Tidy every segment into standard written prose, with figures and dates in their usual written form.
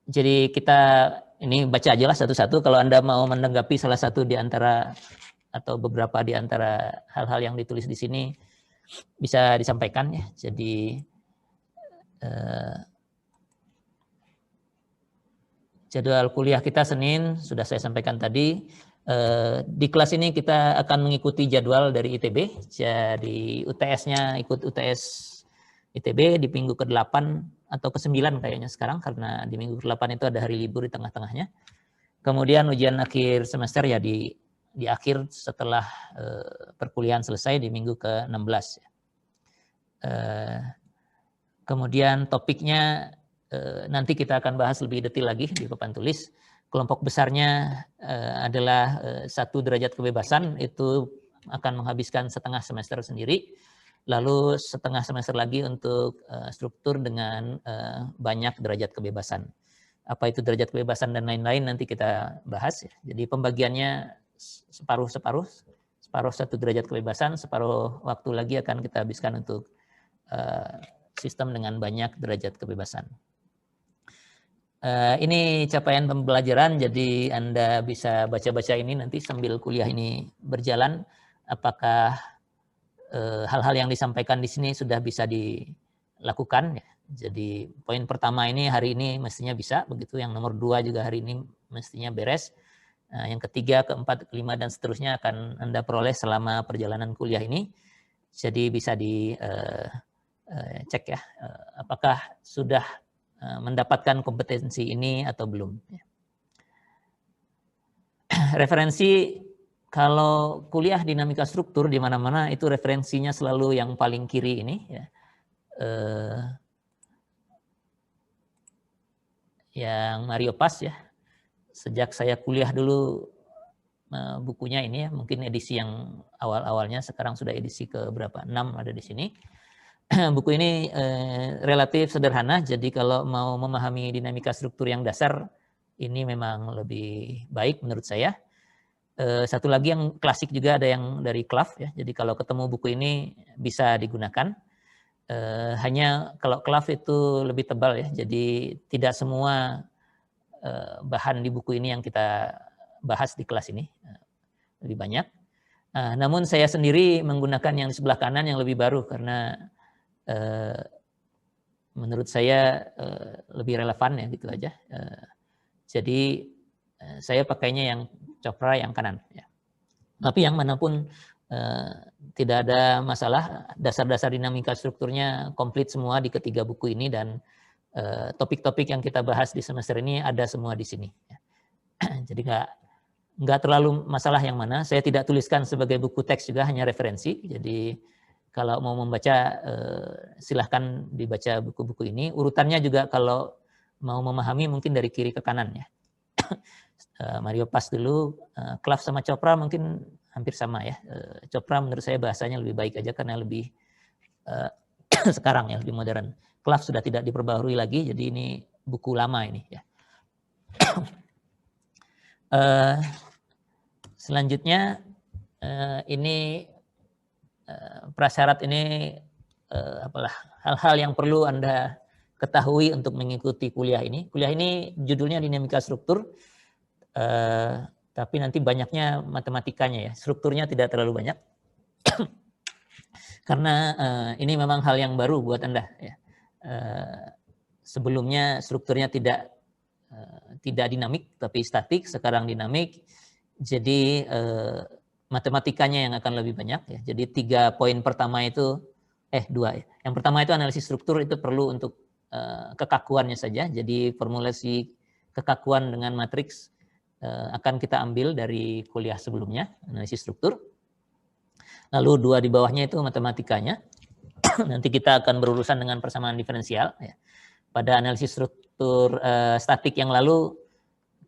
Jadi kita ini baca aja lah satu-satu. Kalau Anda mau menanggapi salah satu di antara atau beberapa di antara hal-hal yang ditulis di sini bisa disampaikan ya. Jadi jadwal kuliah kita Senin sudah saya sampaikan tadi. Di kelas ini kita akan mengikuti jadwal dari ITB. Jadi UTS-nya ikut UTS ITB di minggu ke-8 atau ke-9 kayaknya sekarang, karena di minggu ke-8 itu ada hari libur di tengah-tengahnya. Kemudian ujian akhir semester ya di akhir setelah perkuliahan selesai di minggu ke-16. Kemudian topiknya nanti kita akan bahas lebih detail lagi di papan tulis. Kelompok besarnya adalah 1 derajat kebebasan, itu akan menghabiskan setengah semester sendiri. Lalu setengah semester lagi untuk struktur dengan banyak derajat kebebasan. Apa itu derajat kebebasan dan lain-lain nanti kita bahas ya. Jadi pembagiannya separuh-separuh. Separuh 1 derajat kebebasan, separuh waktu lagi akan kita habiskan untuk sistem dengan banyak derajat kebebasan. Ini capaian pembelajaran, jadi Anda bisa baca-baca ini nanti sambil kuliah ini berjalan. Apakah hal-hal yang disampaikan di sini sudah bisa dilakukan? Jadi poin pertama ini hari ini mestinya bisa, begitu. Yang nomor 2 juga hari ini mestinya beres. Yang ketiga, keempat, kelima, dan seterusnya akan Anda peroleh selama perjalanan kuliah ini. Jadi bisa dicek ya, apakah sudah mendapatkan kompetensi ini atau belum. Referensi, kalau kuliah dinamika struktur di mana-mana itu referensinya selalu yang paling kiri ini ya. Yang Mario Paz ya. Sejak saya kuliah dulu bukunya ini ya, mungkin edisi yang awal-awalnya, sekarang sudah edisi ke berapa? 6 ada di sini. Buku ini relatif sederhana, jadi kalau mau memahami dinamika struktur yang dasar, ini memang lebih baik menurut saya. Satu lagi yang klasik juga ada yang dari Clough ya, jadi kalau ketemu buku ini bisa digunakan. Hanya kalau Clough itu lebih tebal ya, jadi tidak semua bahan di buku ini yang kita bahas di kelas ini, lebih banyak. Namun saya sendiri menggunakan yang di sebelah kanan yang lebih baru, karena menurut saya lebih relevan ya, gitu aja. Jadi saya pakainya yang Chopra yang kanan ya. Tapi yang manapun tidak ada masalah, dasar-dasar dinamika strukturnya komplit semua di ketiga buku ini, dan topik-topik yang kita bahas di semester ini ada semua di sini ya. Jadi nggak terlalu masalah yang mana. Saya tidak tuliskan sebagai buku teks juga, hanya referensi. Jadi kalau mau membaca, silahkan dibaca buku-buku ini. Urutannya juga kalau mau memahami mungkin dari kiri ke kanan ya. Mario Paz dulu, Clough sama Chopra mungkin hampir sama ya. Chopra menurut saya bahasanya lebih baik aja karena lebih sekarang ya, lebih modern. Clough sudah tidak diperbaharui lagi, jadi ini buku lama ini ya. Selanjutnya ini prasyarat ini apalah hal-hal yang perlu Anda ketahui untuk mengikuti kuliah ini. Kuliah ini judulnya dinamika struktur, tapi nanti banyaknya matematikanya ya. Strukturnya tidak terlalu banyak. Karena ini memang hal yang baru buat Anda ya. Sebelumnya strukturnya tidak dinamik tapi statik, sekarang dinamik. Jadi matematikanya yang akan lebih banyak ya. Jadi 3 poin pertama itu 2 ya. Yang pertama itu analisis struktur, itu perlu untuk kekakuannya saja. Jadi formulasi kekakuan dengan matriks akan kita ambil dari kuliah sebelumnya, analisis struktur. Lalu 2 di bawahnya itu matematikanya. Nanti kita akan berurusan dengan persamaan diferensial ya. Pada analisis struktur statik yang lalu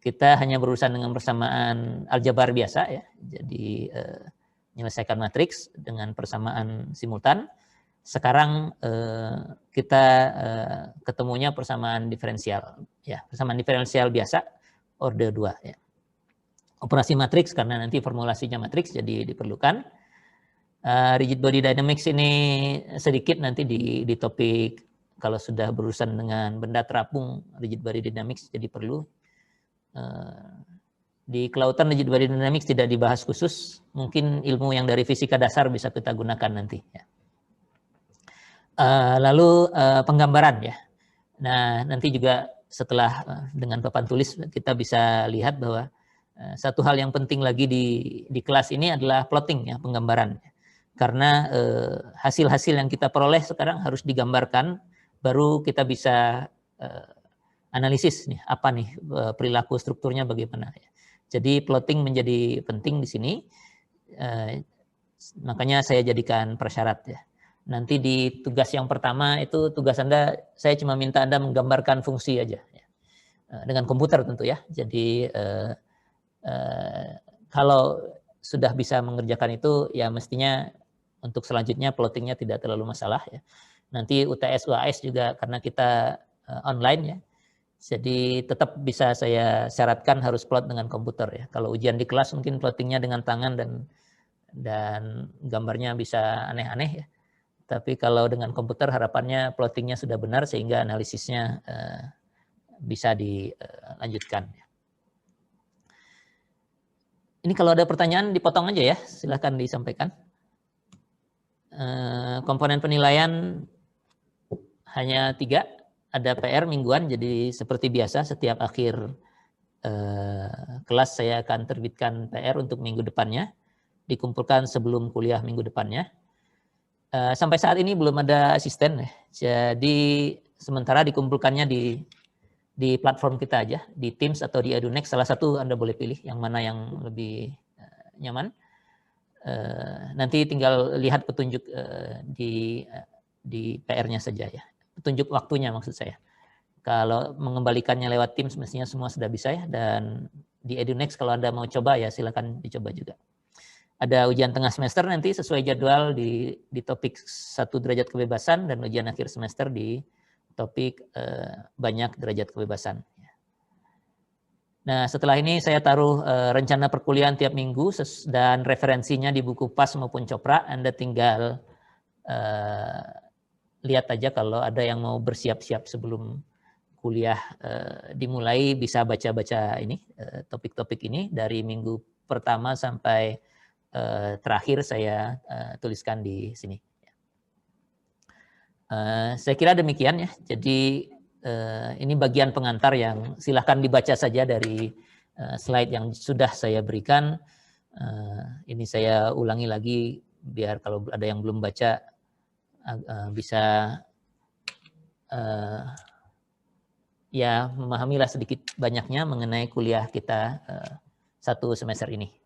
kita hanya berurusan dengan persamaan aljabar biasa ya. Jadi menyelesaikan matriks dengan persamaan simultan. Sekarang kita ketemunya persamaan diferensial ya, persamaan diferensial biasa orde 2 ya. Operasi matriks karena nanti formulasinya matriks jadi diperlukan. Rigid body dynamics ini sedikit nanti di topik kalau sudah berurusan dengan benda terapung, rigid body dynamics jadi perlu. Di kelautan rigid body dynamics tidak dibahas khusus, mungkin ilmu yang dari fisika dasar bisa kita gunakan nanti. Ya. Lalu penggambaran ya. Nah nanti juga setelah dengan papan tulis kita bisa lihat bahwa satu hal yang penting lagi di kelas ini adalah plotting ya, penggambaran. Karena hasil-hasil yang kita peroleh sekarang harus digambarkan, baru kita bisa analisis nih apa nih perilaku strukturnya bagaimana. Jadi plotting menjadi penting di sini, makanya saya jadikan persyarat ya. Nanti di tugas yang pertama itu tugas Anda, saya cuma minta Anda menggambarkan fungsi aja ya. Dengan komputer tentu ya. Jadi kalau sudah bisa mengerjakan itu ya mestinya untuk selanjutnya plottingnya tidak terlalu masalah ya. Nanti UTS UAS juga karena kita online ya. Jadi tetap bisa saya syaratkan harus plot dengan komputer ya. Kalau ujian di kelas mungkin plottingnya dengan tangan dan gambarnya bisa aneh-aneh ya. Tapi kalau dengan komputer harapannya plottingnya sudah benar sehingga analisisnya bisa dilanjutkan. Ini kalau ada pertanyaan dipotong aja ya, silahkan disampaikan. Komponen penilaian hanya 3, ada PR mingguan, jadi seperti biasa setiap akhir kelas saya akan terbitkan PR untuk minggu depannya, dikumpulkan sebelum kuliah minggu depannya. Sampai saat ini belum ada asisten, jadi sementara dikumpulkannya di platform kita aja, di Teams atau di Edunext, salah satu Anda boleh pilih yang mana yang lebih nyaman. Nanti tinggal lihat petunjuk di PR-nya saja ya, petunjuk waktunya maksud saya. Kalau mengembalikannya lewat Teams mestinya semua sudah bisa ya, dan di Edunext kalau Anda mau coba ya silakan dicoba juga. Ada ujian tengah semester nanti sesuai jadwal di topik 1 derajat kebebasan dan ujian akhir semester di topik banyak derajat kebebasan. Nah setelah ini saya taruh rencana perkuliahan tiap minggu dan referensinya di buku PAS maupun Copra. Anda tinggal lihat aja kalau ada yang mau bersiap-siap sebelum kuliah dimulai bisa baca-baca ini topik-topik ini dari minggu pertama sampai terakhir saya tuliskan di sini. Saya kira demikian ya. Jadi ini bagian pengantar yang silahkan dibaca saja dari slide yang sudah saya berikan. Ini saya ulangi lagi biar kalau ada yang belum baca bisa ya memahamilah sedikit banyaknya mengenai kuliah kita 1 semester ini.